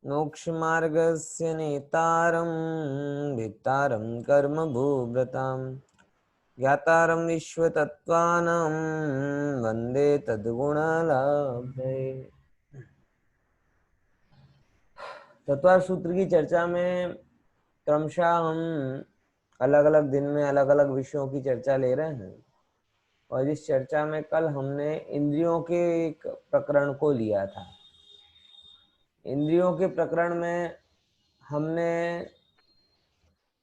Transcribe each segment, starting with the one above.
मोक्षमार्गस्य नेतारं भित्तारं कर्मभूभृतां ज्ञातारं विश्वतत्त्वानां वन्दे तद्गुणलाभे। तत्व सूत्र की चर्चा में क्रमशः हम अलग अलग दिन में अलग अलग विषयों की चर्चा ले रहे हैं, और इस चर्चा में कल हमने इंद्रियों के एक प्रकरण को लिया था। इंद्रियों के प्रकरण में हमने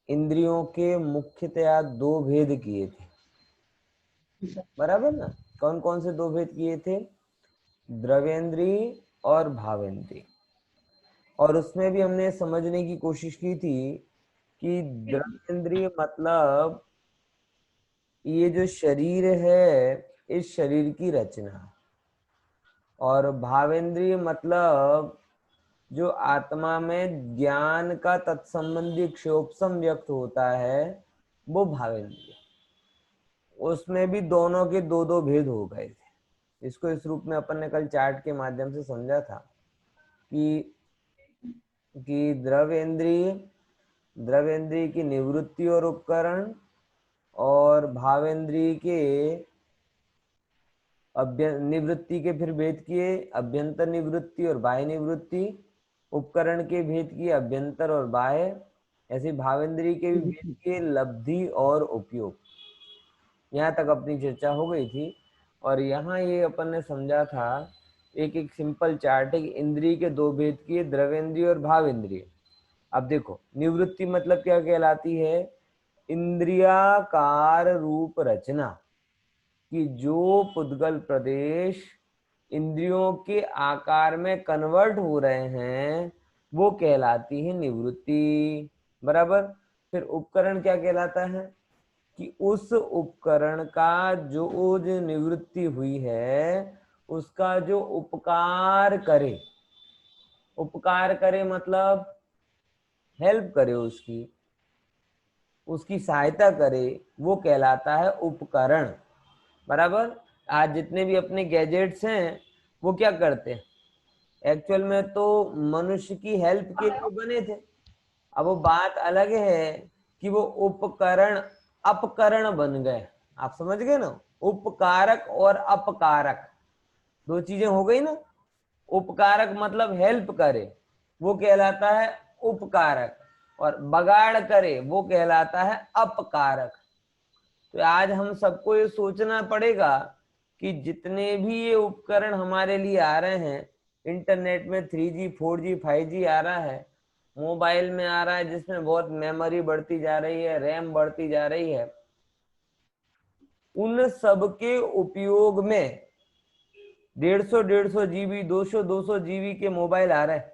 इंद्रियों के मुख्यतया दो भेद किए थे, बराबर ना? कौन कौन से दो भेद किए थे? द्रव्येंद्री और भावेंद्री। और उसमें भी हमने समझने की कोशिश की थी कि द्रव्येंद्रिय मतलब ये जो शरीर है, इस शरीर की रचना, और भावेंद्रिय मतलब जो आत्मा में ज्ञान का तत्संबंधी क्षोभसम व्यक्त होता है, वो भावेंद्रिय। उसमें भी दोनों के दो दो भेद हो गए थे। इसको इस रूप में अपन ने कल चार्ट के माध्यम से समझा था कि द्रव्येंद्रिय की निवृत्ति और उपकरण, और भावेंद्रिय के निवृत्ति के फिर भेद किए, अभ्यंतर निवृत्ति और बाह्य निवृत्ति। उपकरण के भेद किए, अभ्यंतर और बाह्य। ऐसे भावेंद्रिय के भी भेद किए, लब्धि और उपयोग। यहाँ तक अपनी चर्चा हो गई थी। और यहाँ ये अपन ने समझा था, एक एक सिंपल चार्ट है कि इंद्रिय के दो भेद किए, द्रव्येंद्रिय और भावेंद्रिय। अब देखो, निवृत्ति मतलब क्या कहलाती है? इंद्रियाकार रूप रचना कि जो पुद्गल प्रदेश इंद्रियों के आकार में कन्वर्ट हो रहे हैं, वो कहलाती है निवृत्ति, बराबर। फिर उपकरण क्या कहलाता है? कि उस उपकरण का जो निवृत्ति हुई है, उसका जो उपकार करे, उपकार करे मतलब हेल्प करे, उसकी सहायता करे, वो कहलाता है उपकरण, बराबर। आज जितने भी अपने गैजेट्स हैं, वो क्या करते हैं? एक्चुअल में तो मनुष्य की हेल्प के लिए बने थे। अब वो बात अलग है कि वो उपकरण अपकरण बन गए। आप समझ गए ना? उपकारक और अपकारक दो चीजें हो गई ना। उपकारक मतलब हेल्प करे, वो कहलाता है उपकारक, और बगाड़ करे वो कहलाता है अपकारक। तो आज हम सबको ये सोचना पड़ेगा कि जितने भी ये उपकरण हमारे लिए आ रहे हैं, इंटरनेट में 3G 4G 5G आ रहा है, मोबाइल में आ रहा है जिसमें बहुत मेमोरी बढ़ती जा रही है, रैम बढ़ती जा रही है, उन सब के उपयोग में 150 GB 200 GB के मोबाइल आ रहे हैं।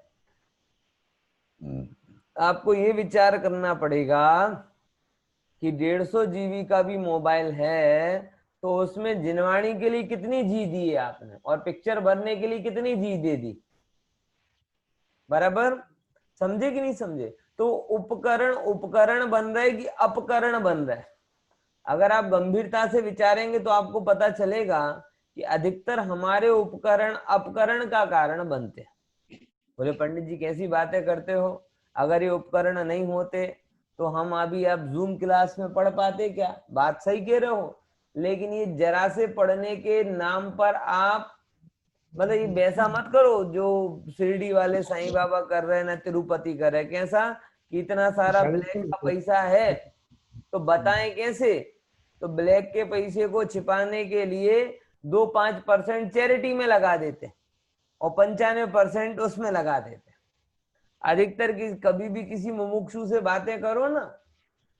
आपको ये विचार करना पड़ेगा कि 150 GB का भी मोबाइल है, तो उसमें जिनवाणी के लिए कितनी जी दी है आपने, और पिक्चर भरने के लिए कितनी जी दे दी, बराबर। समझे कि नहीं समझे? तो उपकरण उपकरण बन रहे कि अपकरण बन रहे? अगर आप गंभीरता से विचारेंगे तो आपको पता चलेगा कि अधिकतर हमारे उपकरण अपकरण का कारण बनते हैं। बोले पंडित जी कैसी बातें करते हो, अगर ये उपकरण नहीं होते तो हम अभी आप जूम क्लास में पढ़ पाते क्या? बात सही कह रहे हो, लेकिन ये जरा से पढ़ने के नाम पर आप, मतलब ये वैसा मत करो जो शिरडी वाले साईं बाबा कर रहे हैं ना, तिरुपति कर रहे हैं। कैसा कि इतना सारा ब्लैक का पैसा है, तो बताएं कैसे? तो ब्लैक के पैसे को छिपाने के लिए 2-5% चैरिटी में लगा देते, और 95% उसमें लगा देते। अधिकतर कभी भी किसी मुमुक्षु से बातें करो ना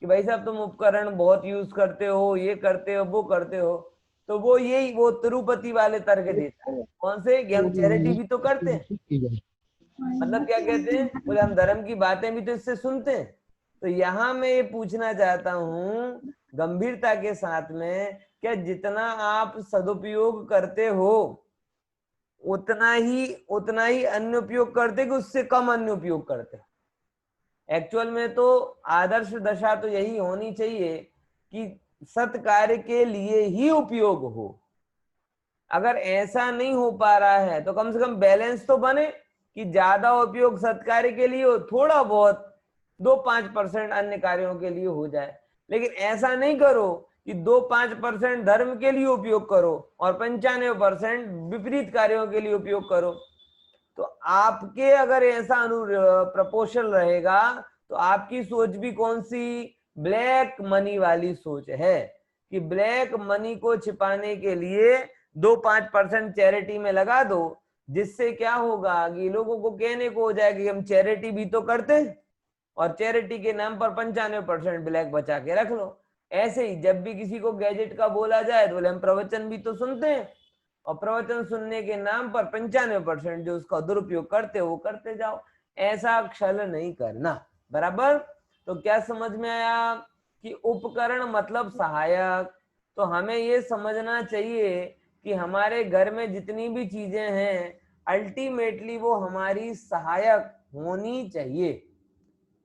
कि भाई साहब तुम उपकरण बहुत यूज करते हो, ये करते हो, वो करते हो, तो वो तिरुपति वाले तर्क देता है। कौन से? कि हम चैरिटी भी तो करते हैं। मतलब क्या कहते हैं? बोले हम धर्म की बातें भी तो इससे सुनते हैं। तो यहाँ मैं ये पूछना चाहता हूँ गंभीरता के साथ में, क्या जितना आप सदुपयोग करते हो उतना ही अन्य उपयोग करते कि उससे कम अन्य उपयोग करते? एक्चुअल में तो आदर्श दशा तो यही होनी चाहिए कि सत कार्य के लिए ही उपयोग हो, अगर ऐसा नहीं हो पा रहा है तो कम से कम बैलेंस तो बने कि ज्यादा उपयोग सत्कार्य के लिए हो, थोड़ा बहुत 2-5% अन्य कार्यों के लिए हो जाए। लेकिन ऐसा नहीं करो कि 2-5% धर्म के लिए उपयोग करो और 95% विपरीत कार्यों के लिए उपयोग करो। तो आपके अगर ऐसा प्रपोर्शन रहेगा तो आपकी सोच भी कौन सी, ब्लैक मनी वाली सोच है कि ब्लैक मनी को छिपाने के लिए 2-5% चैरिटी में लगा दो, जिससे क्या होगा कि लोगों को कहने को हो जाएगा कि हम चैरिटी भी तो करते हैं और चैरिटी के नाम पर 95% ब्लैक बचा के रख लो। ऐसे ही जब भी किसी को गैजेट का बोला जाए तो बोले हम प्रवचन भी तो सुनते हैं, और प्रवचन सुनने के नाम पर 95% जो उसका दुरुपयोग करते वो करते जाओ। ऐसा छल नहीं करना, बराबर। तो क्या समझ में आया कि उपकरण मतलब सहायक। तो हमें ये समझना चाहिए कि हमारे घर में जितनी भी चीजें हैं अल्टीमेटली वो हमारी सहायक होनी चाहिए,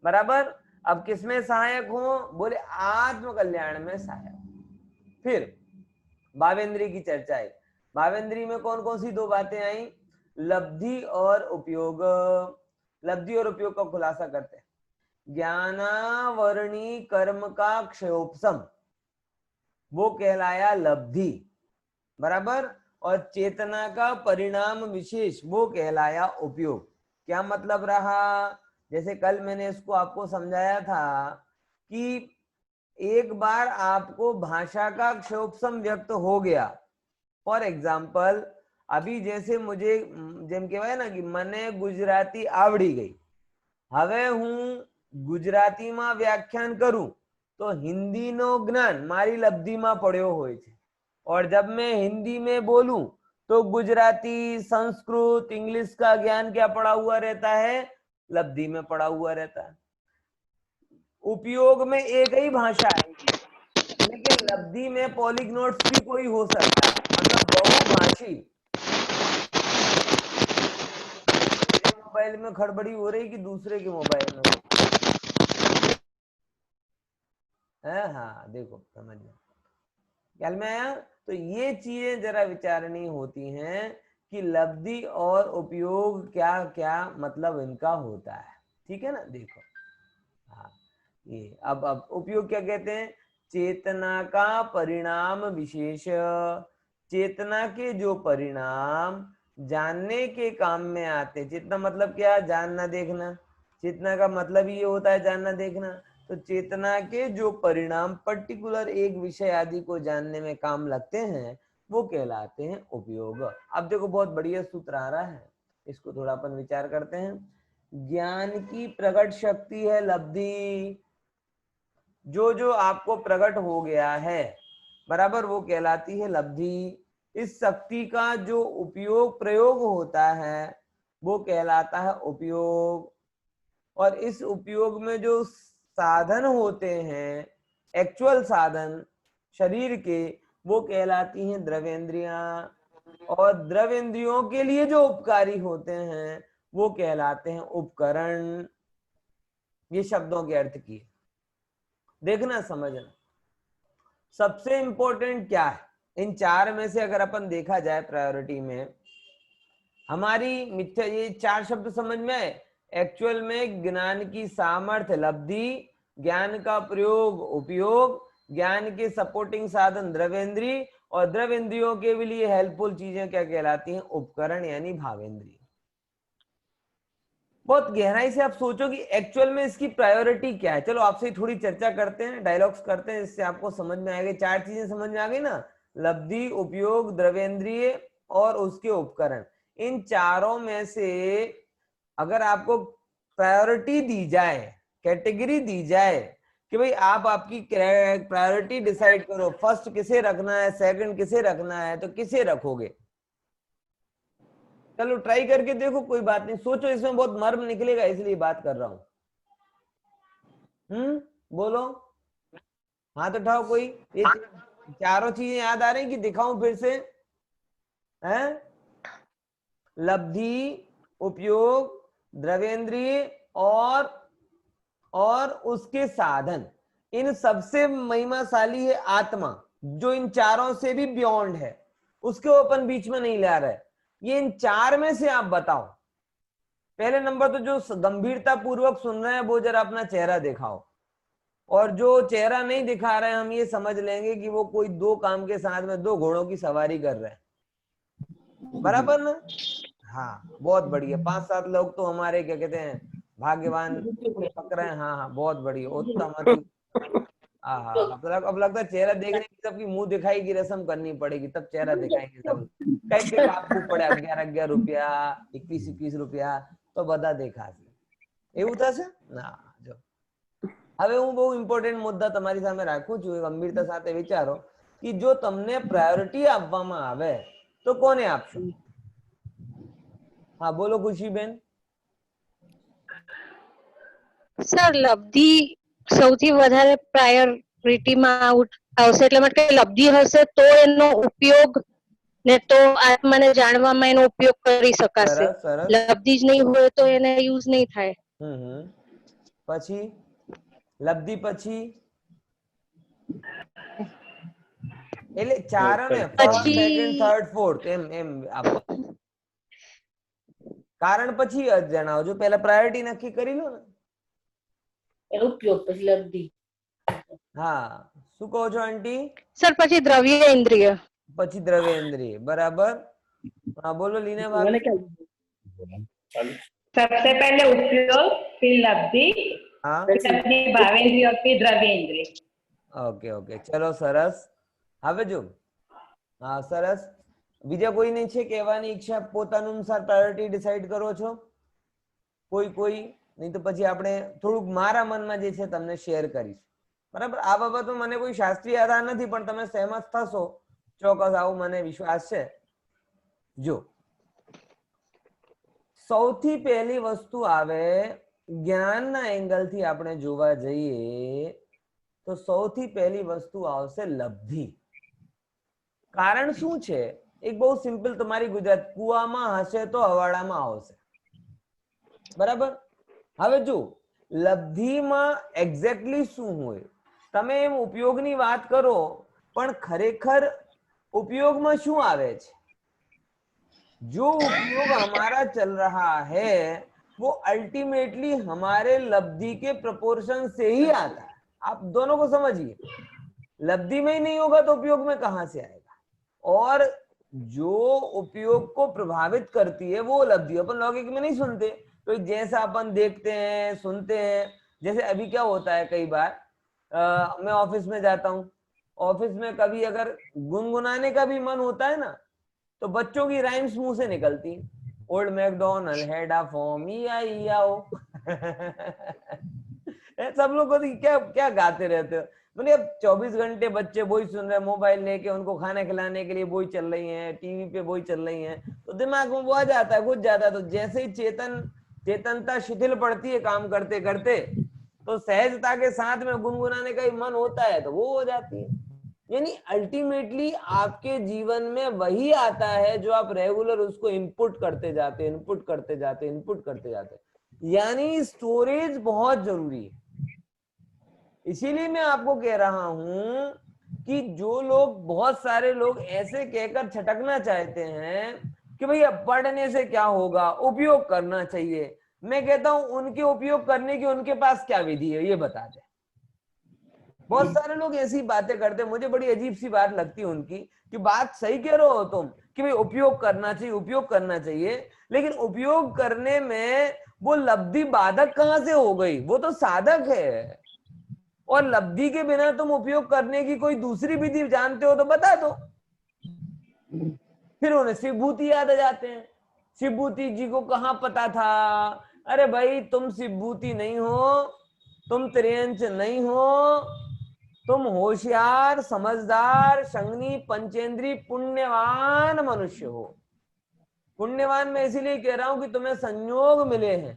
बराबर। अब किसमें सहायक हो, बोले आत्म कल्याण में सहायक। फिर भावेंद्री की चर्चा है। भावेंद्री में कौन कौन सी दो बातें आई, लब्धि और उपयोग। लब्धि और उपयोग का खुलासा करते हैं। ज्ञानावरणी कर्म का क्षयोपशम वो कहलाया लब्धि, बराबर। और चेतना का परिणाम विशेष वो कहलाया उपयोग। क्या मतलब रहा, जैसे कल मैंने इसको आपको समझाया था कि एक बार आपको भाषा का क्षयोपशम व्यक्त हो गया, फॉर एग्जाम्पल अभी जैसे मुझे जेम कहेवाय ना कि मने गुजराती आवड़ी गई, હવે હું ગુજરાતીમાં વ્યાખ્યાન કરું તો હિન્દીનો જ્ઞાન મારી લબ્ધિમાં પડ્યો હોય છે, और जब मैं हिंदी में बोलूं तो गुजराती, संस्कृत, इंग्लिश का ज्ञान क्या पड़ा हुआ रहता है, लब्धि में पड़ा हुआ रहता है। उपयोग में एक ही भाषा है लेकिन लब्धि में पॉलीग्नोट्स भी कोई हो सकता है, मतलब बहुभाषी। मोबाइल में खड़बड़ी हो रही कि दूसरे के मोबाइल में है? हाँ देखो समझ में, ख्याल में आया। तो ये चीजें जरा विचारनी होती हैं कि लब्धि और उपयोग क्या क्या मतलब इनका होता है, ठीक है ना। देखो हाँ, ये अब उपयोग क्या कहते हैं, चेतना का परिणाम विशेष। चेतना के जो परिणाम जानने के काम में आते, चेतना मतलब क्या, जानना देखना। चेतना का मतलब ये होता है जानना देखना। तो चेतना के जो परिणाम पर्टिकुलर एक विषय आदि को जानने में काम लगते हैं वो कहलाते हैं उपयोग। अब देखो बहुत बढ़िया सूत्र आ रहा है, इसको थोड़ा अपन विचार करते हैं। ज्ञान की प्रकट शक्ति है लब्धि, जो जो आपको प्रकट हो गया है, बराबर, वो कहलाती है लब्धि। इस शक्ति का जो उपयोग प्रयोग होता है वो कहलाता है उपयोग। और इस उपयोग में जो साधन होते हैं, एक्चुअल साधन शरीर के, वो कहलाती हैं द्रव्येंद्रियां। और द्रव्येंद्रियों के लिए जो उपकारी होते हैं वो कहलाते हैं उपकरण। ये शब्दों के अर्थ की देखना समझना। सबसे इंपॉर्टेंट क्या है इन चार में से, अगर अपन देखा जाए प्रायोरिटी में, हमारी मिथ्या, ये चार शब्द समझ में आए। एक्चुअल में ज्ञान की सामर्थ्य लब्धि, ज्ञान का प्रयोग उपयोग, ज्ञान के सपोर्टिंग साधन द्रव्येंद्री, और द्रव्येंद्रियों के लिए हेल्पफुल चीजें क्या कहलाती हैं, उपकरण यानी भावेंद्रिय। बहुत गहराई से आप सोचो कि एक्चुअल में इसकी प्रायोरिटी क्या है। चलो आपसे थोड़ी चर्चा करते हैं, डायलॉग्स करते हैं, इससे आपको समझ में आएगा। चार चीजें समझ में आ गई ना, लब्धि, उपयोग, द्रव्येंद्रिय और उसके उपकरण। इन चारों में से अगर आपको प्रायोरिटी दी जाए, कैटेगरी दी जाए कि भाई आप आपकी प्रायोरिटी डिसाइड करो, फर्स्ट किसे रखना है, सेकंड किसे रखना है, तो किसे रखोगे? चलो ट्राई करके देखो, कोई बात नहीं, सोचो, इसमें बहुत मर्म निकलेगा इसलिए बात कर रहा हूं। बोलो, हाथ उठाओ कोई। ये चारों चीजें याद आ रही कि दिखाऊं फिर से? हैं? लब्धि, उपयोग, द्रव्येंद्रिय और उसके साधन। इन सबसे महिमाशाली है आत्मा, जो इन चारों से भी बियॉन्ड है। उसके अपन बीच में नहीं ला रहे। ये इन 4 में से आप बताओ। पहले नंबर तो जो गंभीरता पूर्वक सुन रहे हैं वो जरा अपना चेहरा दिखाओ, और जो चेहरा नहीं दिखा रहे हैं हम ये समझ लेंगे कि वो कोई 2 काम के साथ में 2 घोड़ों की सवारी कर रहे हैं, बराबर ना? हाँ, बहुत बढ़िया। 5-7 लोग तो हमारे क्या कहते हैं भाग्यवान पक रहे हैं। हाँ हाँ, बहुत बढ़िया, उत्तम, अति। हाँ, अब लगता है चेहरा देखने की सबकी मुंह दिखाई की रस्म करनी पड़ेगी, तब चेहरा दिखाएंगे सब। कई कई आपको पड़े 11-11 रुपया, 21-21 रुपया, तो बता देखा એવું થશે ના। જો હવે હું બહુ ઇમ્પોર્ટન્ટ મુદ્દા તમારી સામે રાખું છું, ગંભીરતા સાથે વિચારો कि जो તમને प्रायोरिटी આપવામાં આવે तो કોને આપશો? हाँ बोलो खुशीबेन। સર લબ્ધિ સૌથી વધારે પ્રાયોરિટીમાં આવશે, એટલે માટે લબ્ધિ હશે તો એનો ઉપયોગ ને તો આત્માને જાણવામાં એનો ઉપયોગ કરી શકાશે। સરસ સરસ। લબ્ધિ જ નહીં હોય તો એને યુઝ નહીં થાય। પછી લબ્ધિ પછી એટલે 4 ને ફર્સ્ટ સેકન્ડ થર્ડ ફોર્થ એમ એમ આપો। કારણ પછી જણાવજો, પહેલા પ્રાયોરિટી નક્કી કરી લો ને। ઉપયોગ પછી લબ્ધિ। હા, શું કહો છો આંટી? સર પછી દ્રવ્યેન્દ્રિય। પછી દ્રવ્યેન્દ્રિય, બરાબર। हाँ बोलो लीना भाभी। सबसे पहले उपयोग, फिर लब्धि, हाँ लब्धि भावेंद्रिय और फिर द्रव्येंद्रिय। ओके ओके, चलो सरस। હવે જો હા સરસ। બીજા કોઈ નહીં છે કહેવાની ઈચ્છા? પોતાનું અનુસાર પ્રાયોરિટી ડિસાઈડ કરો છો કોઈ? નહીં તો પછી આપણે થોડુંક મારા મનમાં જે છે તમને શેર કરીશ, બરાબર? આ બાબતમાં મને કોઈ શાસ્ત્રીય આધાર નથી, પણ તમે સહેમત થશો ચોક્કસ, આવું મને વિશ્વાસ છે। જો સૌથી પહેલી વસ્તુ આવે જ્ઞાનના એંગલથી આપણે જોવા જઈએ તો સૌથી પહેલી વસ્તુ આવશે લબ્ધિ। કારણ શું છે? એક બહુ સિમ્પલ તમારી ગુજરાત, કુવામાં હશે તો હવાડામાં આવશે, બરાબર? હવે જો લબ્ધિમાં એક્ઝેક્ટલી શું હોય, તમે એમ ઉપયોગની વાત કરો પણ ખરેખર उपयोग શું આવે છે? जो उपयोग हमारा चल रहा है वो अल्टीमेटली हमारे लब्धि के प्रोपोर्शन से ही आता है। आप दोनों को समझिए, लब्धि में ही नहीं होगा तो उपयोग में कहां से आएगा? और जो उपयोग को प्रभावित करती है वो लब्धि। अपन लौकिक में नहीं सुनते, तो जैसा अपन देखते हैं सुनते हैं, जैसे अभी क्या होता है कई बार मैं ऑफिस में जाता हूँ, ऑफिस में कभी अगर गुनगुनाने का भी मन होता है ना तो बच्चों की राइम्स मुंह से निकलती, old McDonald had a farm E I E O. सब लोग को क्या क्या गाते रहते हो? मतलब 24 घंटे बच्चे वही सुन रहे हैं, मोबाइल लेके उनको खाना खिलाने के लिए वही चल रही हैं, टीवी पे वही चल रही हैं, तो दिमाग में वो आ जाता है, घुस जाता है। तो जैसे ही चेतनता शिथिल पड़ती है काम करते करते, तो सहजता के साथ में गुनगुनाने का ही मन होता है तो वो हो जाती है। यानी अल्टीमेटली आपके जीवन में वही आता है जो आप रेगुलर उसको इनपुट करते जाते, इनपुट करते जाते, इनपुट करते जाते। यानी स्टोरेज बहुत जरूरी है। इसीलिए मैं आपको कह रहा हूं कि जो लोग, बहुत सारे लोग ऐसे कहकर छटकना चाहते हैं कि भैया पढ़ने से क्या होगा, उपयोग करना चाहिए। मैं कहता हूं उनके उपयोग करने की उनके पास क्या विधि है ये बता दे। बहुत सारे लोग ऐसी बातें करते हैं, मुझे बड़ी अजीब सी बात लगती है उनकी, कि बात सही कह रहे हो तुम कि भाई उपयोग करना चाहिए, उपयोग करना चाहिए, लेकिन उपयोग करने में वो लब्धि बाधक कहां से हो गई? वो तो साधक है। और लब्धि के बिना तुम उपयोग करने की कोई दूसरी विधि जानते हो तो बता दो। फिर उन्हें शिवभूति याद आ जाते हैं। शिवभूति जी को कहां पता था? अरे भाई तुम शिवभूति नहीं हो, तुम त्रियंच नहीं हो, तुम होशियार, समझदार, संगनी, पंचेंद्री, पुण्यवान मनुष्य हो। पुण्यवान मैं इसीलिए कह रहा हूं कि तुम्हें संयोग मिले हैं,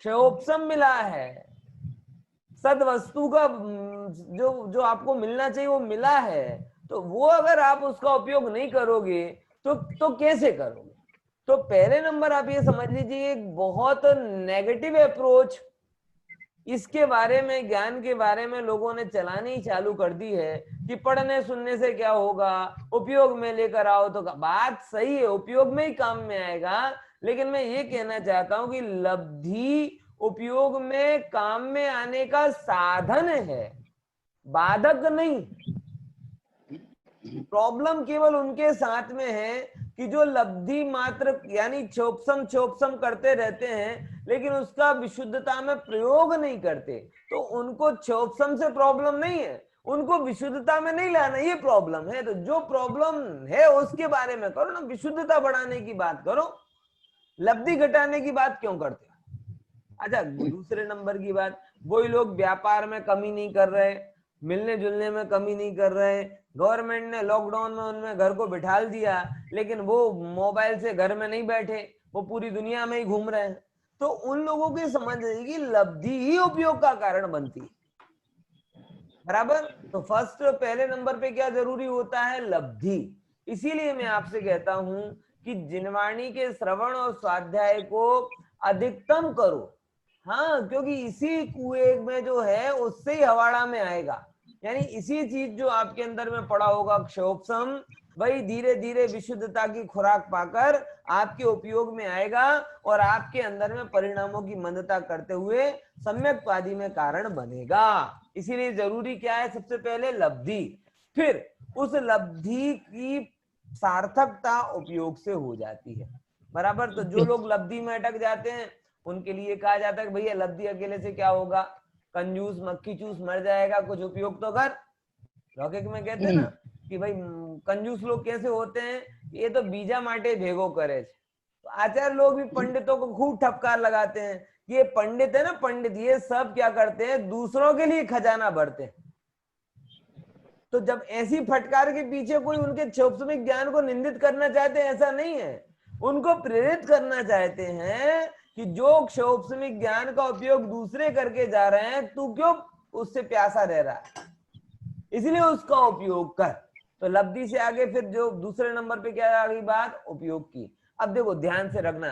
क्षयोपशम मिला है, सद वस्तु का जो आपको मिलना चाहिए वो मिला है। तो वो अगर आप उसका उपयोग नहीं करोगे तो कैसे करोगे? तो पहले नंबर आप ये समझ लीजिए, एक बहुत नेगेटिव अप्रोच इसके बारे में, ज्ञान के बारे में लोगों ने चलानी ही चालू कर दी है कि पढ़ने सुनने से क्या होगा, उपयोग में लेकर आओ तो बात सही है, उपयोग में ही काम में आएगा। लेकिन मैं ये कहना चाहता हूं कि लब्धि उपयोग में काम में आने का साधन है, बाधक नहीं। प्रॉब्लम केवल उनके साथ में है कि जो लब्धि मात्र यानी छोपसम करते रहते हैं लेकिन उसका विशुद्धता में प्रयोग नहीं करते, तो उनको छोपसम से प्रॉब्लम नहीं है, उनको विशुद्धता में नहीं लाना, ये प्रॉब्लम है। तो जो प्रॉब्लम है उसके बारे में करो ना, विशुद्धता बढ़ाने की बात करो, लब्धि घटाने की बात क्यों करते हो? अच्छा, दूसरे नंबर की बात, वही लोग व्यापार में कमी नहीं कर रहे, मिलने जुलने में कमी नहीं कर रहे, गवर्नमेंट ने लॉकडाउन में उनमें घर को बिठाल दिया, लेकिन वो मोबाइल से घर में नहीं बैठे, वो पूरी दुनिया में ही घूम रहे हैं। तो उन लोगों की समझ आएगी लब्धि ही उपयोग का कारण बनती है, बराबर। तो फर्स्ट पहले नंबर पे क्या जरूरी होता है? लब्धि। इसीलिए मैं आपसे कहता हूं कि जिनवाणी के श्रवण और स्वाध्याय को अधिकतम करो। हाँ, क्योंकि इसी कुएं में जो है उससे ही हवाड़ा में आएगा, यानी इसी चीज जो आपके अंदर में पड़ा होगा क्षोभसम, वही धीरे धीरे विशुद्धता की खुराक पाकर आपके उपयोग में आएगा और आपके अंदर में परिणामों की मंदता करते हुए सम्यक्पादी में कारण बनेगा। इसीलिए जरूरी क्या है? सबसे पहले लब्धि, फिर उस लब्धि की सार्थकता उपयोग से हो जाती है, बराबर। तो जो लोग लब्धि में अटक जाते हैं उनके लिए कहा जाता है कि भैया लब्धि अकेले से क्या होगा, कंजूस मक्खी चूस मर जाएगा, कुछ उपयोग तो कर। लौकिक में कहते हैं ना कि भाई कंजूस लोग कैसे होते हैं, ये तो बीजा माटे भेगो करे। तो आचार्य लोग भी पंडितों को खूब ठपकार लगाते हैं, ये पंडित है ना, पंडित ये सब क्या करते हैं? दूसरों के लिए खजाना भरते हैं। तो जब ऐसी फटकार के पीछे कोई उनके क्षोभसमिक ज्ञान को निंदित करना चाहते हैं, ऐसा नहीं है, उनको प्रेरित करना चाहते हैं कि जो क्षोभसमिक ज्ञान का उपयोग दूसरे करके जा रहे हैं, तू क्यों उससे प्यासा रह रहा है, इसलिए उसका उपयोग कर। तो लब्धि से आगे फिर जो दूसरे नंबर पे क्या आ गई बात? उपयोग की। अब देखो ध्यान से रखना,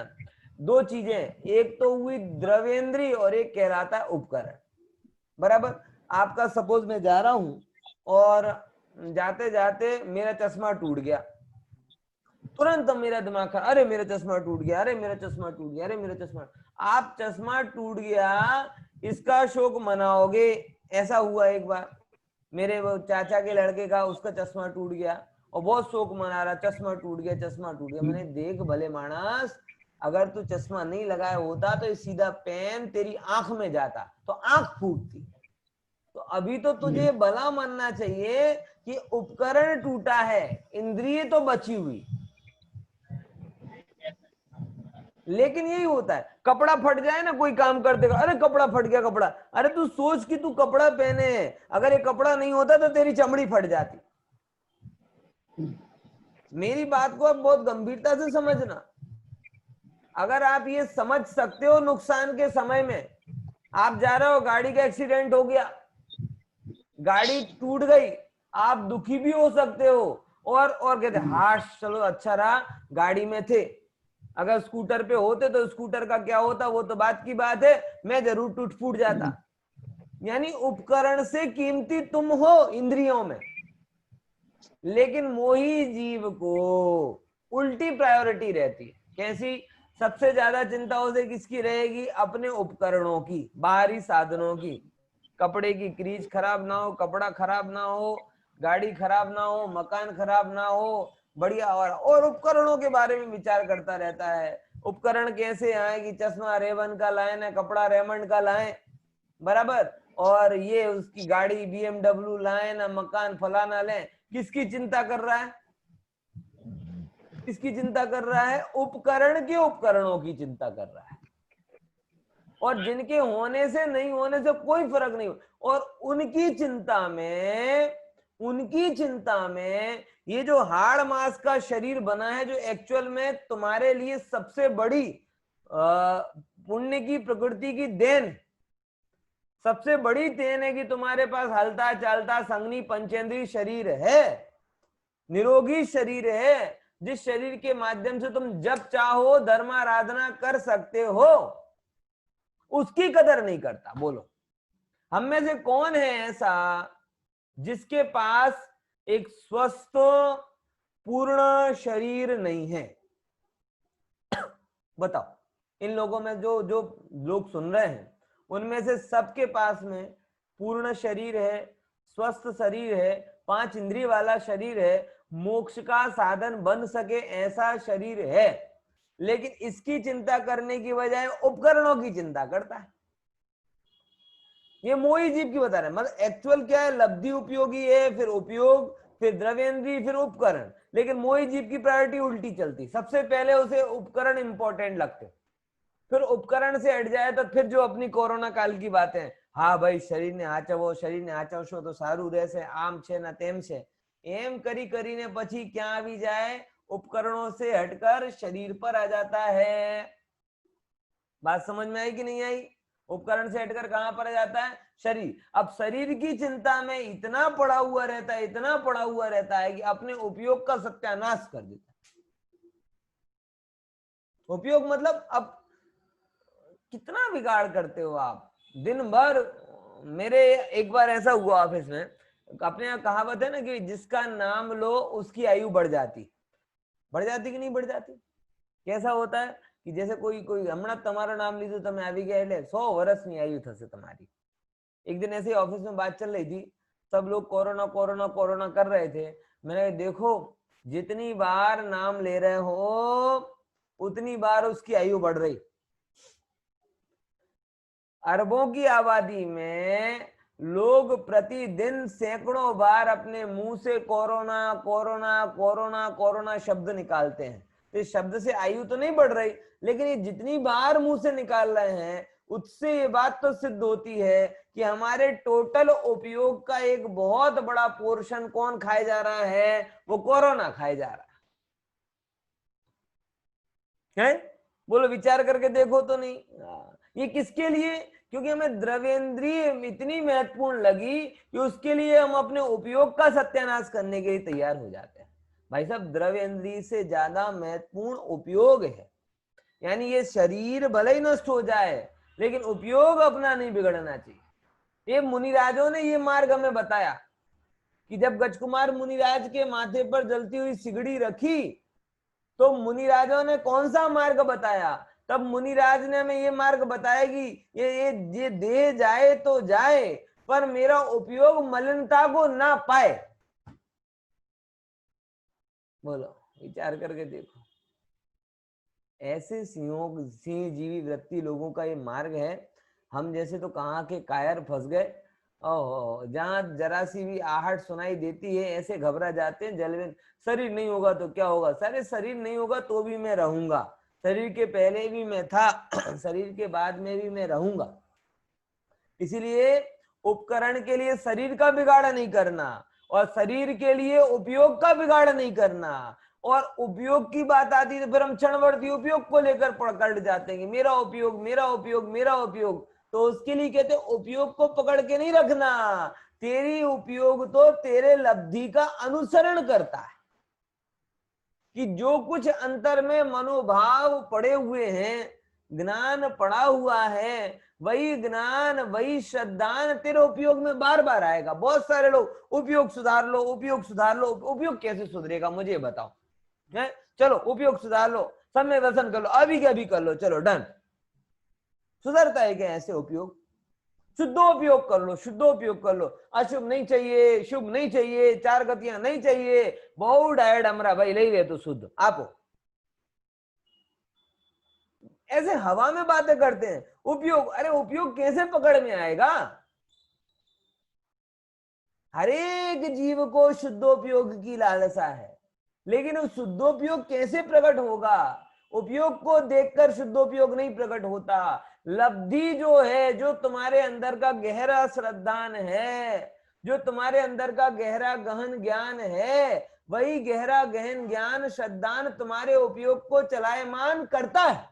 दो चीजें, एक तो हुई द्रवेंद्री और एक कहलाता है उपकरण, बराबर। आपका सपोज मैं जा रहा हूं और जाते जाते मेरा चश्मा टूट गया, तुरंत मेरा दिमाग खराब, अरे मेरा चश्मा टूट गया, अरे मेरा चश्मा टूट गया, अरे मेरा चश्मा। आप चश्मा टूट गया इसका शोक मनाओगे, ऐसा हुआ एक बार मेरे वो चाचा के लड़के का, उसका चश्मा टूट गया और बहुत शोक मना रहा, चश्मा टूट गया, चश्मा टूट गया। मैंने देख भले मानस, अगर तू चश्मा नहीं लगाया होता तो सीधा पेन तेरी आंख में जाता तो आंख फूटती। तो अभी तो तुझे भला मानना चाहिए कि उपकरण टूटा है, इंद्रिय तो बची हुई। लेकिन यही होता है, कपड़ा फट जाए ना, कोई काम करते अरे कपड़ा फट गया कपड़ा, अरे तू सोच कि तू कपड़ा पहने है, अगर ये कपड़ा नहीं होता तो तेरी चमड़ी फट जाती। मेरी बात को आप बहुत गंभीरता से समझना। अगर आप ये समझ सकते हो नुकसान के समय में, आप जा रहे हो, गाड़ी का एक्सीडेंट हो गया, गाड़ी टूट गई, आप दुखी भी हो सकते हो और कहते हाश चलो अच्छा रहा गाड़ी में थे, अगर स्कूटर पे होते तो स्कूटर का क्या होता, वो तो बात की बात है, मैं जरूर टूट फूट जाता। यानी उपकरण से कीमती तुम हो इंद्रियों में, लेकिन मोही जीव को उल्टी प्रायोरिटी रहती है। कैसी? सबसे ज्यादा चिंता उसे किसकी रहेगी? अपने उपकरणों की, बाहरी साधनों की। कपड़े की क्रीज खराब ना हो, कपड़ा खराब ना हो, गाड़ी खराब ना हो, मकान खराब ना हो, बढ़िया। और उपकरणों के बारे में विचार करता रहता है, उपकरण कैसे आए कि चश्मा रेवन का लाए ना कपड़ा रेमंड का लाए, बराबर, और ये उसकी गाड़ी बीएमडब्ल्यू लाए ना मकान फलाना ले। किसकी चिंता कर रहा है? किसकी चिंता कर रहा है? उपकरण के उपकरणों की चिंता कर रहा है, और जिनके होने से नहीं होने से कोई फर्क नहीं। और उनकी चिंता में ये जो हाड़ मांस का शरीर बना है, जो एक्चुअल में तुम्हारे लिए सबसे बड़ी पुण्य की प्रकृति की देन, सबसे बड़ी देन है कि तुम्हारे पास हलता चालता संगनी पंचेंद्रीय शरीर है, निरोगी शरीर है, जिस शरीर के माध्यम से तुम जब चाहो धर्माराधना कर सकते हो, उसकी कदर नहीं करता। बोलो हम में से कौन है ऐसा जिसके पास एक स्वस्थ पूर्ण शरीर नहीं है? बताओ, इन लोगों में जो जो लोग सुन रहे हैं उनमें से सबके पास में पूर्ण शरीर है, स्वस्थ शरीर है, 5 इंद्रिय वाला शरीर है, मोक्ष का साधन बन सके ऐसा शरीर है, लेकिन इसकी चिंता करने की बजाय उपकरणों की चिंता करता है। ये मोही जीव की बता रहे हैं। मतलब एक्चुअल क्या है, लब्धि उपयोगी है, फिर उपयोग, फिर द्रव्येंद्रीय, फिर उपकरण। लेकिन मोही जीव की प्रायोरिटी उल्टी चलती, सबसे पहले उसे उपकरण इंपॉर्टेंट लगते, फिर उपकरण से हट जाए तो फिर जो अपनी कोरोना काल की बातें, हाँ भाई शरीर ने हाचवशो तो सारू रहશે, आम છે ना તેમ છે, एम करी કરીને પછી क्या भी जाए, उपकरणों से हटकर शरीर पर आ जाता है। बात समझ में आई कि नहीं आई? उपकरण से हटकर कहां पर आ जाता है? शरीर। अब शरीर की चिंता में इतना पड़ा हुआ रहता है, इतना पड़ा हुआ रहता है कि अपने उपयोग का सत्यानाश कर देता है। उपयोग मतलब अब कितना बिगाड़ करते हो आप दिन भर। मेरे एक बार ऐसा हुआ ऑफिस में, अपने यहाँ कहावत है ना कि जिसका नाम लो उसकी आयु बढ़ जाती कि नहीं बढ़ जाती? कैसा होता है कि जैसे कोई कोई हमना तुम्हारा नाम लीधो તમે આવી ગયા એટલે 100 વર્ષની आयु થશે तुम्हारी। एक दिन ऐसे ऑफिस में बात चल रही थी, सब लोग कोरोना कोरोना कोरोना कर रहे थे। मैंने देखो जितनी बार नाम ले रहे हो उतनी बार उसकी आयु बढ़ रही। अरबों की आबादी में लोग प्रतिदिन सैकड़ों बार अपने मुंह से कोरोना कोरोना कोरोना कोरोना शब्द निकालते हैं। तो इस शब्द से आयु तो नहीं बढ़ रही, लेकिन ये जितनी बार मुंह से निकाल रहे हैं उससे ये बात तो सिद्ध होती है कि हमारे टोटल उपयोग का एक बहुत बड़ा पोर्शन कौन खाए जा रहा है? वो कोरोना खाए जा रहा है। बोलो, विचार करके देखो तो नहीं। ये किसके लिए? क्योंकि हमें द्रव्येंद्रिय इतनी महत्वपूर्ण लगी कि उसके लिए हम अपने उपयोग का सत्यानाश करने के लिए तैयार हो जाते हैं। भाई साहब, द्रव्येंद्रिय से ज्यादा महत्वपूर्ण उपयोग है। यानी ये शरीर भले ही नष्ट हो जाए लेकिन उपयोग अपना नहीं बिगड़ना चाहिए। ये मुनिराजों ने ये मार्ग हमें बताया कि जब गजकुमार मुनिराज के माथे पर जलती हुई सिगड़ी रखी तो मुनिराजों ने कौन सा मार्ग बताया? तब मुनिराज ने हमें ये मार्ग बताया कि ये देह जाए तो जाए पर मेरा उपयोग मलिनता को ना पाए। बोलो, विचार करके देखो। ऐसे सिंह जीवी वृत्ति लोगों का ये मार्ग है। हम जैसे तो कहाँ के कायर फंस गए। ओहो, जहां जरा सी भी आहट सुनाई देती है ऐसे घबरा जाते हैं। जलवे शरीर नहीं होगा तो क्या होगा? सारे शरीर नहीं होगा तो भी मैं रहूंगा, शरीर के पहले भी मैं था शरीर के बाद में भी मैं रहूंगा। इसीलिए उपकरण के लिए शरीर का बिगाड़ नहीं करना और शरीर के लिए उपयोग का बिगाड़ नहीं करना। और उपयोग की बात आती है तो फिर हम क्षणवर्ती उपयोग को लेकर पकड़ जाते हैं कि मेरा उपयोग मेरा उपयोग मेरा उपयोग। तो उसके लिए कहते हैं उपयोग को पकड़ के नहीं रखना, तेरी उपयोग तो तेरे लब्धि का अनुसरण करता है कि जो कुछ अंतर में मनोभाव पड़े हुए हैं, ज्ञान पड़ा हुआ है, वही ज्ञान वही श्रद्धान तेरे उपयोग में बार बार आएगा। बहुत सारे लोग उपयोग सुधार लो उपयोग सुधार लो। उपयोग कैसे सुधरेगा मुझे बताओ? है चलो उपयोग सुधार लो, समय व्यसन कर लो, अभी के अभी कर लो, चलो डन। सुधरता है क्या ऐसे उपयोग? शुद्धोपयोग कर लो, शुद्धोपयोग कर लो। अशुभ नहीं चाहिए, शुभ नहीं चाहिए, 4 गतियां नहीं चाहिए, बहु डायड हमरा भाई ले रहे तो शुद्ध आपो। ऐसे हवा में बातें करते हैं। उपयोग, अरे उपयोग कैसे पकड़ में आएगा? हर एक जीव को शुद्धोपयोग की लालसा है, लेकिन उस शुद्धोपयोग कैसे प्रकट होगा? उपयोग को देखकर शुद्धोपयोग नहीं प्रकट होता। लब्धि जो है, जो तुम्हारे अंदर का गहरा श्रद्धान है, जो तुम्हारे अंदर का गहरा गहन ज्ञान है, वही गहरा गहन ज्ञान श्रद्धान तुम्हारे उपयोग को चलायमान करता है।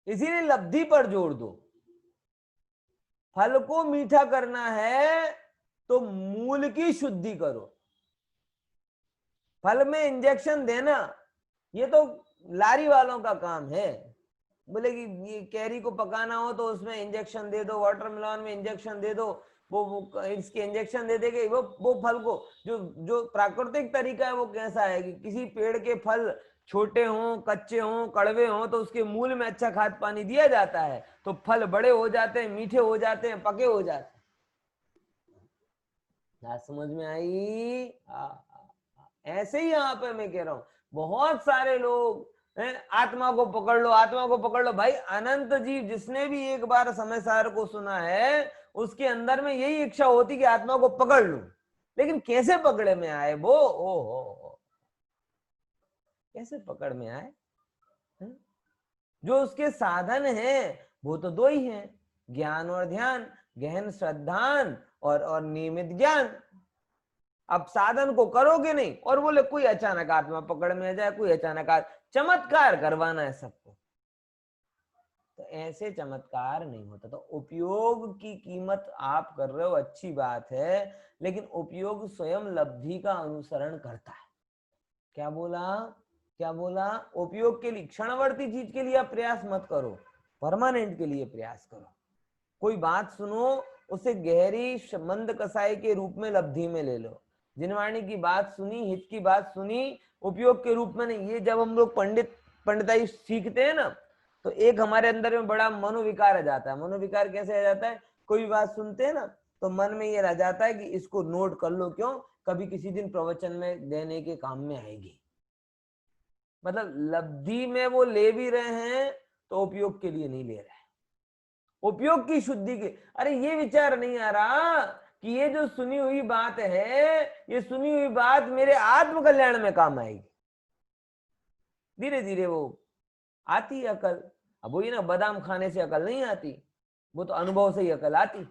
इसीलिए लब्धि पर जोर दो। फल को मीठा करना है तो मूल की शुद्धि करो। फल में इंजेक्शन देना ये तो लारी वालों का काम है, बोले कि ये कैरी को पकाना हो तो उसमें इंजेक्शन दे दो, वाटरमेलन में इंजेक्शन दे दो, वो इसके इंजेक्शन दे देंगे, वो फल को जो जो प्राकृतिक तरीका है वो कैसा है कि किसी पेड़ के फल छोटे हों, कच्चे हों, कड़वे हों, तो उसके मूल में अच्छा खाद पानी दिया जाता है तो फल बड़े हो जाते हैं, मीठे हो जाते हैं, पके हो जाते हैं। बात समझ में आई? ऐसे ही यहाँ पे मैं कह रहा हूं बहुत सारे लोग आत्मा को पकड़ लो, आत्मा को पकड़ लो। भाई अनंत जीव जिसने भी एक बार समय सार को सुना है उसके अंदर में यही इच्छा होती कि आत्मा को पकड़ लूं, लेकिन कैसे पकड़े में आए वो? ओ कैसे पकड़ में आए? जो उसके साधन है वो तो दो ही हैं, ज्ञान और ध्यान, गहन श्रद्धान और नियमित ज्ञान। अब साधन को करोगे नहीं और बोले कोई अचानक आत्मा पकड़ में आ जाए, कोई अचानक चमत्कार करवाना है सबको, तो ऐसे चमत्कार नहीं होता। तो उपयोग की कीमत आप कर रहे हो, अच्छी बात है, लेकिन उपयोग स्वयं लब्धि का अनुसरण करता है। क्या बोला? क्या बोला? उपयोग के लिए, क्षणवर्ती चीज के लिए आप प्रयास मत करो, परमानेंट के लिए प्रयास करो। कोई बात सुनो, उसे गहरी मंद कसाई के रूप में लब्धि में ले लो। जिनवाणी की बात सुनी, हित की बात सुनी, उपयोग के रूप में नहीं। ये जब हम लोग पंडिताई सीखते हैं ना, तो एक हमारे अंदर में बड़ा मनोविकार आ जाता है। मनोविकार कैसे आ जाता है? कोई बात सुनते हैं ना तो मन में ये रह जाता है कि इसको नोट कर लो, क्यों, कभी किसी दिन प्रवचन में देने के काम में आएगी। मतलब लब्धि में वो ले भी रहे हैं तो उपयोग के लिए नहीं ले रहे हैं, उपयोग की शुद्धि के। अरे ये विचार नहीं आ रहा कि ये जो सुनी हुई बात है, ये सुनी हुई बात मेरे आत्म कल्याण में काम आएगी। धीरे धीरे वो आती अकल। अब वही ना, बादाम खाने से अकल नहीं आती, वो तो अनुभव से ही अकल आती है।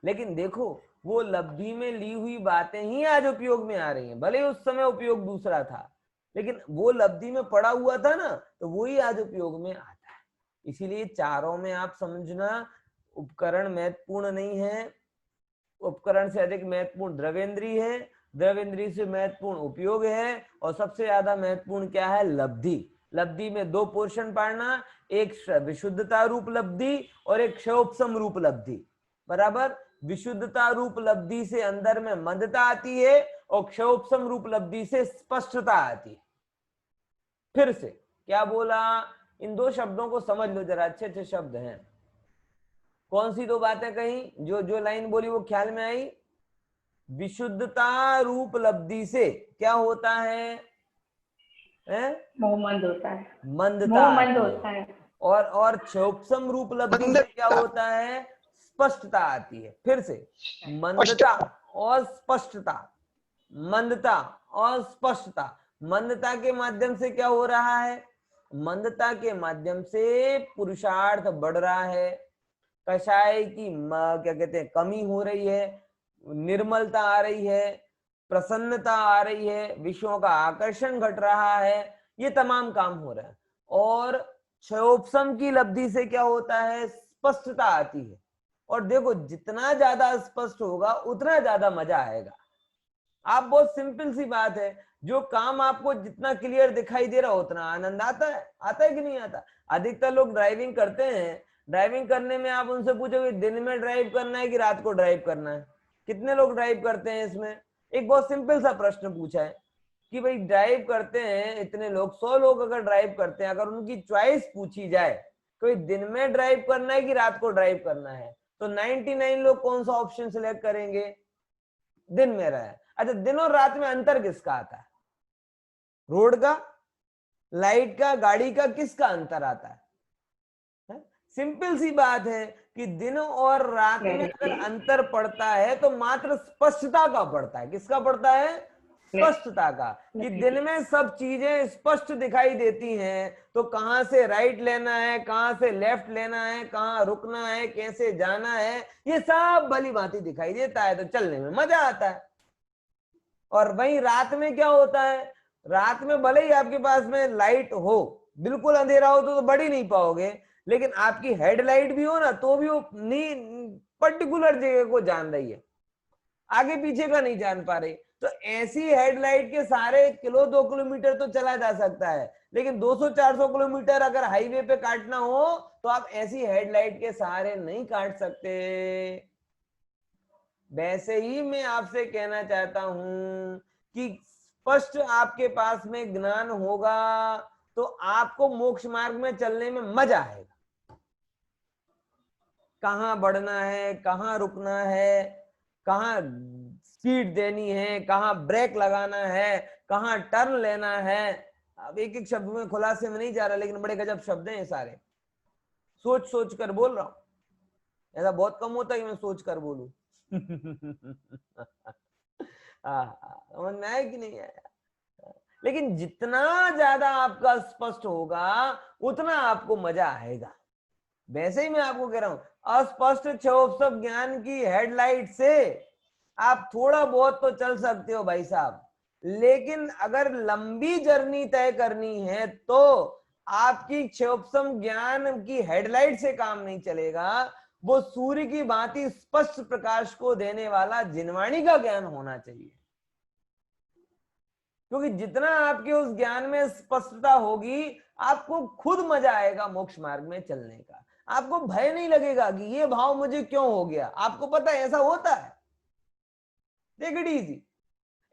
लेकिन देखो वो लब्धि में ली हुई बातें ही आज उपयोग में आ रही हैं। भले उस समय उपयोग दूसरा था, लेकिन वो लब्धि में पड़ा हुआ था ना, तो वो ही आज उपयोग में आता है। इसीलिए चारों में आप समझना, उपकरण महत्वपूर्ण नहीं है, उपकरण से अधिक महत्वपूर्ण द्रव्येंद्री है, द्रव्येंद्री से महत्वपूर्ण उपयोग है, और सबसे ज्यादा महत्वपूर्ण क्या है? लब्धि। लब्धि में दो पोर्शन पढ़ना, एक विशुद्धता रूप लब्धि और एक क्षयोपशम रूप लब्धि। बराबर? विशुद्धता रूप लब्धि से अंदर में मंदता आती है और क्षयोपशम रूप लब्धि से स्पष्टता आती है। फिर से क्या बोला? इन दो शब्दों को समझ लो जरा, अच्छे अच्छे शब्द हैं। कौन सी दो बातें कही? जो लाइन बोली वो ख्याल में आई? विशुद्धता रूप लब्धि से क्या होता है? मोह मंद होता है, मंदता मोह मंद होता है। और क्षयोपशम रूप लब्धि से क्या होता है? स्पष्टता आती है। फिर से मंदता और स्पष्टता, मंदता और स्पष्टता। मंदता के माध्यम से क्या हो रहा है? मंदता के माध्यम से पुरुषार्थ बढ़ रहा है, कषाय की क्या कहते हैं कमी हो रही है, निर्मलता आ रही है, प्रसन्नता आ रही है, विषयों का आकर्षण घट रहा है, ये तमाम काम हो रहा है। और क्षयोपशम की लब्धि से क्या होता है? स्पष्टता आती है। और देखो जितना ज्यादा स्पष्ट होगा उतना ज्यादा मजा आएगा। आप बहुत सिंपल सी बात है, जो काम आपको जितना क्लियर दिखाई दे रहा हो उतना आनंद आता है कि नहीं आता? अधिकतर लोग ड्राइविंग करते हैं, ड्राइविंग करने में आप उनसे पूछोगे दिन में ड्राइव करना है कि रात को ड्राइव करना है? कितने लोग ड्राइव करते हैं? इसमें एक बहुत सिंपल सा प्रश्न पूछा है कि भाई ड्राइव करते हैं इतने लोग, 100 लोग अगर ड्राइव करते हैं, अगर उनकी चॉइस पूछी जाए कोई दिन में ड्राइव करना है कि रात को ड्राइव करना है, तो 99 लोग कौन सा ऑप्शन सिलेक्ट करेंगे? दिन में रहा है। अच्छा, दिन और रात में अंतर किसका आता है? रोड का, लाइट का, गाड़ी का, किसका अंतर आता है? सिंपल सी बात है कि दिन और रात में अगर अंतर पड़ता है तो मात्र स्पष्टता का पड़ता है। किसका पड़ता है? स्पष्टता का। कि दिन में सब चीजें स्पष्ट दिखाई देती हैं, तो कहां से राइट लेना है, कहां से लेफ्ट लेना है, कहां रुकना है, कैसे जाना है, ये सब भली भांति दिखाई देता है, तो चलने में मजा आता है। और वहीं रात में क्या होता है? रात में भले ही आपके पास में लाइट हो, बिल्कुल अंधेरा हो तो बढ़ ही नहीं पाओगे, लेकिन आपकी हेडलाइट भी हो ना तो भी वो पर्टिकुलर जगह को जान रही है, आगे पीछे का नहीं जान पा रही। तो ऐसी हेडलाइट के सारे 1-2 किलोमीटर तो चला जा सकता है, लेकिन 200-400 किलोमीटर अगर हाईवे पे काटना हो तो आप ऐसी हेडलाइट के सहारे नहीं काट सकते। वैसे ही मैं आपसे कहना चाहता हूं कि स्पष्ट आपके पास में ज्ञान होगा तो आपको मोक्ष मार्ग में चलने में मजा आएगा। कहाँ बढ़ना है, कहाँ रुकना है, कहाँ स्पीड देनी है, कहाँ ब्रेक लगाना है, कहाँ टर्न लेना है। अब एक एक शब्द में खुलासे में नहीं जा रहा, लेकिन बड़े गजब शब्द हैं ये सारे, सोच सोच कर बोल रहा हूं। ऐसा बहुत कम होता है कि मैं सोच कर बोलूं। समझ में आया कि नहीं आया? लेकिन जितना ज्यादा आपका स्पष्ट होगा उतना आपको मजा आएगा। वैसे ही मैं आपको कह रहा हूं, अस्पष्ट क्षोभ ज्ञान की हेडलाइट से आप थोड़ा बहुत तो चल सकते हो भाई साहब, लेकिन अगर लंबी जर्नी तय करनी है तो आपकी क्षोभसम ज्ञान की हेडलाइट से काम नहीं चलेगा। वो सूर्य की भांति स्पष्ट प्रकाश को देने वाला जिनवाणी का ज्ञान होना चाहिए, क्योंकि जितना आपके उस ज्ञान में स्पष्टता होगी आपको खुद मजा आएगा मोक्ष मार्ग में चलने का। आपको भय नहीं लगेगा कि ये भाव मुझे क्यों हो गया। आपको पता है ऐसा होता है, टेक इट इजी।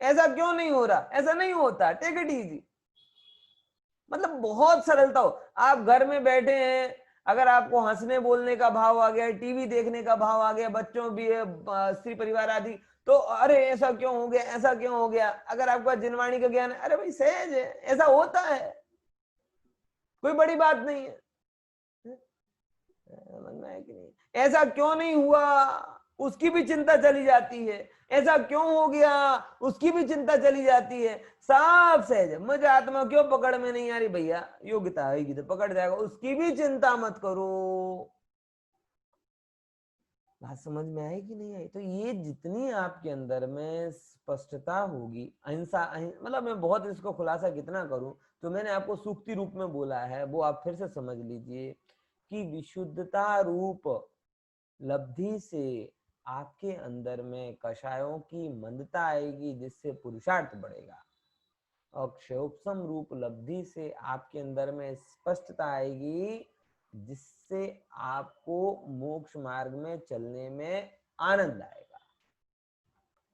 ऐसा क्यों नहीं हो रहा, ऐसा नहीं होता, टेक इट इजी। मतलब बहुत सरलता हो। आप घर में बैठे हैं, अगर आपको हंसने बोलने का भाव आ गया, टीवी देखने का भाव आ गया, बच्चों भी स्त्री परिवार आदि, तो अरे ऐसा क्यों हो गया, ऐसा क्यों हो गया। अगर आपका जिनवाणी का ज्ञान है, अरे भाई सहज है, ऐसा होता है, कोई बड़ी बात नहीं है। समझना है कि नहीं? ऐसा क्यों नहीं हुआ उसकी भी चिंता चली जाती है, ऐसा क्यों हो गया उसकी भी चिंता चली जाती है। सब सहज है। मुझे आत्मा क्यों पकड़ में नहीं आ रही, भैया योग्यता आएगी तो पकड़ जाएगा, उसकी भी चिंता मत करो। बात समझ में आई कि नहीं आई? तो ये जितनी आपके अंदर में स्पष्टता होगी, अहिंसा मतलब मैं बहुत इसको खुलासा कितना करूं, तो मैंने आपको सूक्ति रूप में बोला है, वो आप फिर से समझ लीजिए कि विशुद्धता रूप लब्धि से आपके अंदर में कषायों की मंदता आएगी, जिससे पुरुषार्थ बढ़ेगा। और क्षयोपम रूप लब्धि से आपके अंदर में स्पष्टता आएगी, जिससे आपको मोक्ष मार्ग में चलने में आनंद आएगा।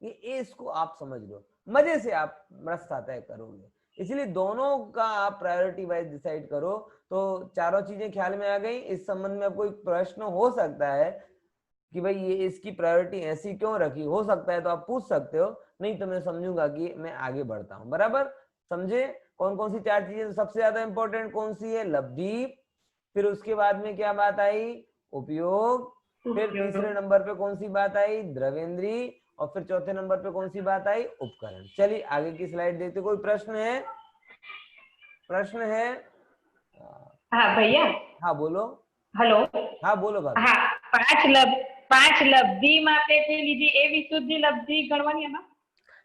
ये इसको आप समझ लो, मजे से आप रास्ता तय करोगे। इसलिए दोनों का आप प्रायोरिटी वाइज डिसाइड करो। तो चारों चीजें ख्याल में आ गई। इस संबंध में कोई प्रश्न हो सकता है कि भाई ये इसकी प्रायोरिटी ऐसी क्यों रखी, हो सकता है तो आप पूछ सकते हो, नहीं तो मैं समझूंगा कि मैं आगे बढ़ता हूं। बराबर समझे? कौन कौन सी चार चीजें सबसे ज्यादा इंपॉर्टेंट कौन सी है? लब्धि, फिर उसके बाद में क्या बात आई? उपयोग, फिर तीसरे नंबर पे कौन सी बात आई? द्रवेंद्री, और फिर चौथे नंबर पे कौन सी बात आई? उपकरण। चलिए आगे की स्लाइड देखते। कोई प्रश्न है? प्रश्न है? हाँ भैया। हाँ बोलो। हेलो। हाँ बोलो भाभी। हाँ, પાંચ લબ્ધિમાં આપણે જે લીધી એ વિશુદ્ધિ લબ્ધિ ગણવાની એમાં?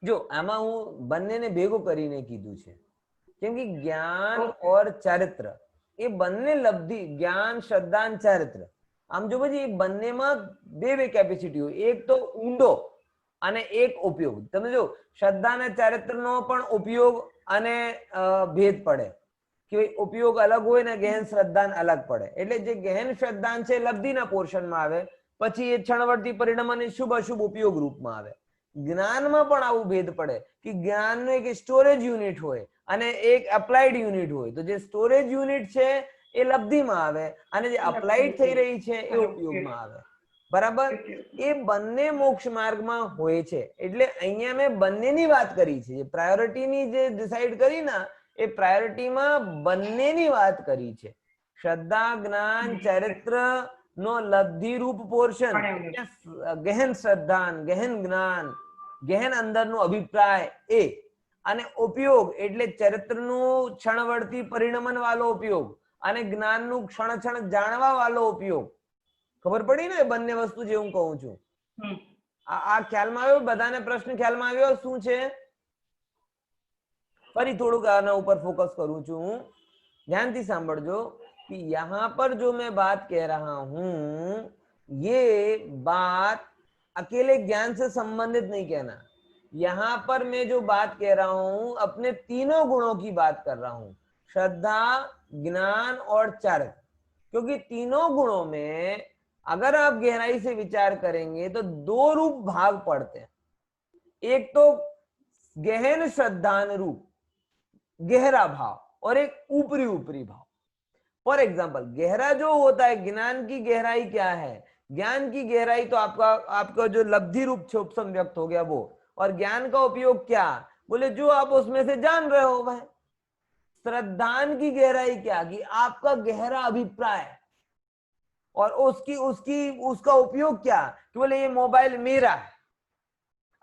જો આમાં હું બંનેને ભેગું કરીને કીધું છે, કેમ કે જ્ઞાન और ચારિત્ર એ બંને લબ્ધિ, જ્ઞાન, શ્રદ્ધા અને ચારિત્ર, આમ જો પછી બંનેમાં બે કેપેસિટી હોય, એક તો ઊંડો અને એક ઉપયોગ. તમે જો શ્રદ્ધા અને ચારિત્રનો પણ ઉપયોગ અને ભેદ પડે કે ઉપયોગ અલગ હોય ને ગહેન શ્રદ્ધા અલગ પડે. એટલે જે ગહેન શ્રદ્ધા છે લબ્ધિના પોર્શનમાં આવે, પછી એ ક્ષણવર્તી પરિણામ અને શુભ અશુભ ઉપયોગ રૂપમાં આવે. જ્ઞાનમાં પણ આવું ભેદ પડે કે જ્ઞાનનું એક સ્ટોરેજ યુનિટ હોય અને એક અપ્લાઈડ યુનિટ હોય. તો જે સ્ટોરેજ યુનિટ છે એ લબ્ધિમાં આવે અને જે અપ્લાઈડ થઈ રહી છે એ ઉપયોગમાં આવે. બરાબર? એ બંને મોક્ષ માર્ગમાં હોય છે. એટલે અહીંયા મેં બંનેની વાત કરી છે. જે પ્રાયોરિટીની જે ડિસાઈડ કરી ને એ પ્રાયોરિટીમાં બંનેની વાત કરી છે. શ્રદ્ધા, જ્ઞાન, ચારિત્ર નો લબ્ધિ રૂપ પોર્શન, ગહેન શ્રદ્ધા, ગહેન જ્ઞાન, ગહેન અંદરનો અભિપ્રાય એ, અને ઉપયોગ એટલે ચરિત્રનું ક્ષણવર્તી પરિણમન વાળો ઉપયોગ અને જ્ઞાનનું ક્ષણ ક્ષણ જાણવા વાળો ઉપયોગ. ખબર પડી ને બંને વસ્તુ જે હું કહું છું? આ ખ્યાલમાં આવ્યો? બધાને પ્રશ્ન ખ્યાલમાં આવ્યો શું છે? ફરી થોડુંક આના ઉપર फोकस करूं છું હું. ध्यानથી સાંભળજો कि यहाँ पर जो मैं बात कह रहा हूं ये बात अकेले ज्ञान से संबंधित नहीं कहना. यहाँ पर मैं जो बात कह रहा हूं अपने तीनों गुणों की बात कर रहा हूं. श्रद्धा, ज्ञान और चारित्र, क्योंकि तीनों गुणों में अगर आप गहराई से विचार करेंगे तो दो रूप भाग पड़ते हैं। एक तो गहन श्रद्धान रूप, गहरा भाव, और एक ऊपरी ऊपरी भाव। फॉर एग्जाम्पल, गहरा जो होता है, ज्ञान की गहराई क्या है? ज्ञान की गहराई तो आपका जो लब्धि रूप क्षोभसम व्यक्त हो गया वो, और ज्ञान का उपयोग क्या? बोले जो आप उसमें से जान रहे हो वह। श्रद्धान की गहराई क्या? कि आपका गहरा अभिप्राय, और उसका उपयोग क्या? कि बोले ये मोबाइल मेरा है।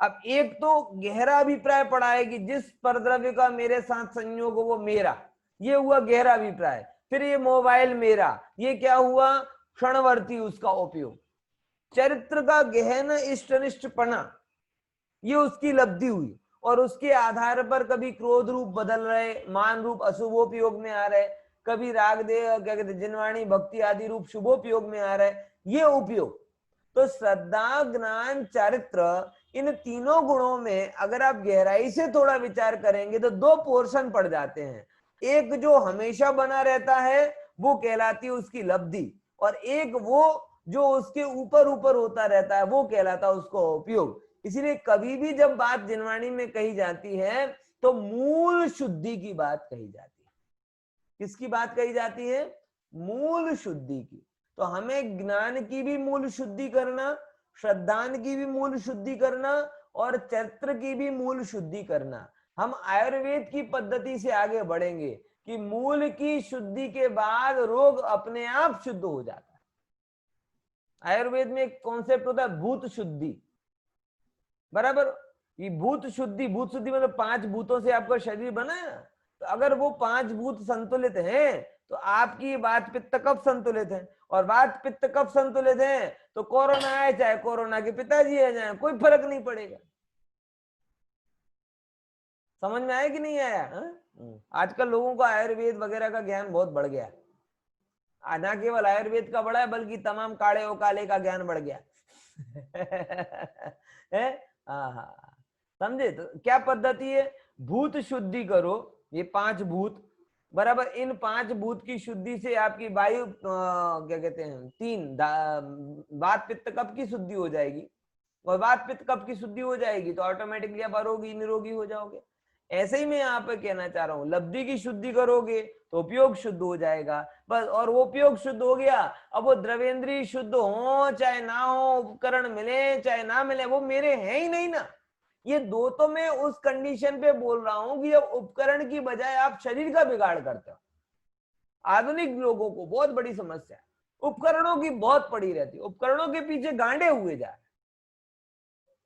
अब एक तो गहरा अभिप्राय पड़ा है कि जिस परद्रव्य का मेरे साथ संयोग हो वो मेरा, ये हुआ गहरा अभिप्राय। फिर ये मोबाइल मेरा, ये क्या हुआ? क्षणवर्ती उसका उपयोग। चरित्र का गहन इष्टनिष्ठपना, ये उसकी लब्धि हुई, और उसके आधार पर कभी क्रोध रूप बदल रहे, मान रूप अशुभोपयोग में आ रहे, कभी राग देह क्या कहते जिनवाणी भक्ति आदि रूप शुभोपयोग में आ रहे, ये उपयोग। तो श्रद्धा, ज्ञान, चारित्र, इन तीनों गुणों में अगर आप गहराई से थोड़ा विचार करेंगे तो दो पोर्शन पड़ जाते हैं। एक जो हमेशा बना रहता है वो कहलाती है उसकी लब्धि, और एक वो जो उसके ऊपर ऊपर होता रहता है वो कहलाता है उसको उपयोग। इसीलिए कभी भी जब बात जिनवाणी में कही जाती है तो मूल शुद्धि की बात कही जाती है। किसकी बात कही जाती है? मूल शुद्धि की। तो हमें ज्ञान की भी मूल शुद्धि करना, श्रद्धान की भी मूल शुद्धि करना, और चरित्र की भी मूल शुद्धि करना। हम आयुर्वेद की पद्धति से आगे बढ़ेंगे कि मूल की शुद्धि के बाद रोग अपने आप शुद्ध हो जाता है। आयुर्वेद में एक कॉन्सेप्ट होता है भूत शुद्धि, बराबर। ये भूत शुद्धि मतलब 5 भूतों से आपका शरीर बना है। तो अगर वो 5 भूत संतुलित हैं तो आपकी वात पित्त कफ संतुलित है, और वात पित्त कफ संतुलित है तो कोरोना आए चाहे कोरोना के पिताजी आ जाए कोई फर्क नहीं पड़ेगा। समझ में आया कि नहीं आया? आजकल लोगों को आयुर्वेद वगैरह का ज्ञान बहुत बढ़ गया, ना केवल आयुर्वेद का बढ़ा है बल्कि तमाम काढ़े काले का ज्ञान बढ़ गया है। हाँ, समझे? तो क्या पद्धति है? भूत शुद्धि करो, ये 5 भूत, बराबर। इन 5 भूत की शुद्धि से आपकी वायु क्या कहते हैं 3 वात पित्त कफ की शुद्धि हो जाएगी, और वात पित्त कफ की शुद्धि हो जाएगी तो ऑटोमेटिकली आप आरोगी निरोगी हो जाओगे। ऐसे ही मैं यहाँ पे कहना चाह रहा हूँ, लब्धि की शुद्धि करोगे तो उपयोग शुद्ध हो जाएगा बस, और वो उपयोग शुद्ध हो गया। अब वो द्रवेंद्रीय शुद्ध हो चाहे ना हो, उपकरण मिले चाहे ना मिले, वो मेरे हैं ही नहीं ना। ये दो तो मैं उस कंडीशन पे बोल रहा हूं कि जब उपकरण की बजाय आप शरीर का बिगाड़ करते हो। आधुनिक लोगों को बहुत बड़ी समस्या है, उपकरणों की बहुत पड़ी रहती है, उपकरणों के पीछे गांडे हुए जा रहे,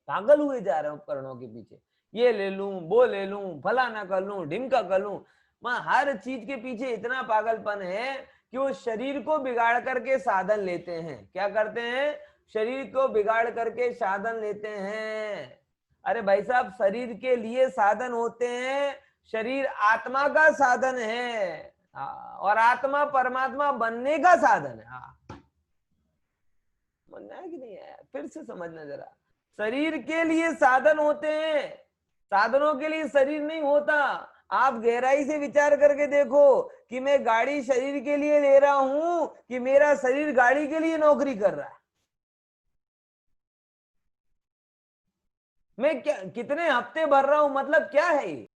पागल हुए जा रहे हैं उपकरणों के पीछे। ये ले लूं, वो ले लूं, फलाना कर लूं, ढिमका कर लूं। हर चीज के पीछे इतना पागलपन है कि वो शरीर को बिगाड़ करके साधन लेते हैं। क्या करते हैं? शरीर को बिगाड़ करके साधन लेते हैं। अरे भाई साहब, शरीर के लिए साधन होते हैं, शरीर आत्मा का साधन है, और आत्मा परमात्मा बनने का साधन है। समझना है कि नहीं है? फिर से समझना जरा। शरीर के लिए साधन होते हैं, साधनों के लिए शरीर नहीं होता। आप गहराई से विचार करके देखो कि मैं गाड़ी शरीर के लिए ले रहा हूं कि मेरा शरीर गाड़ी के लिए नौकरी कर रहा है। मैं क्या कितने हफ्ते भर रहा हूं, मतलब क्या है ये?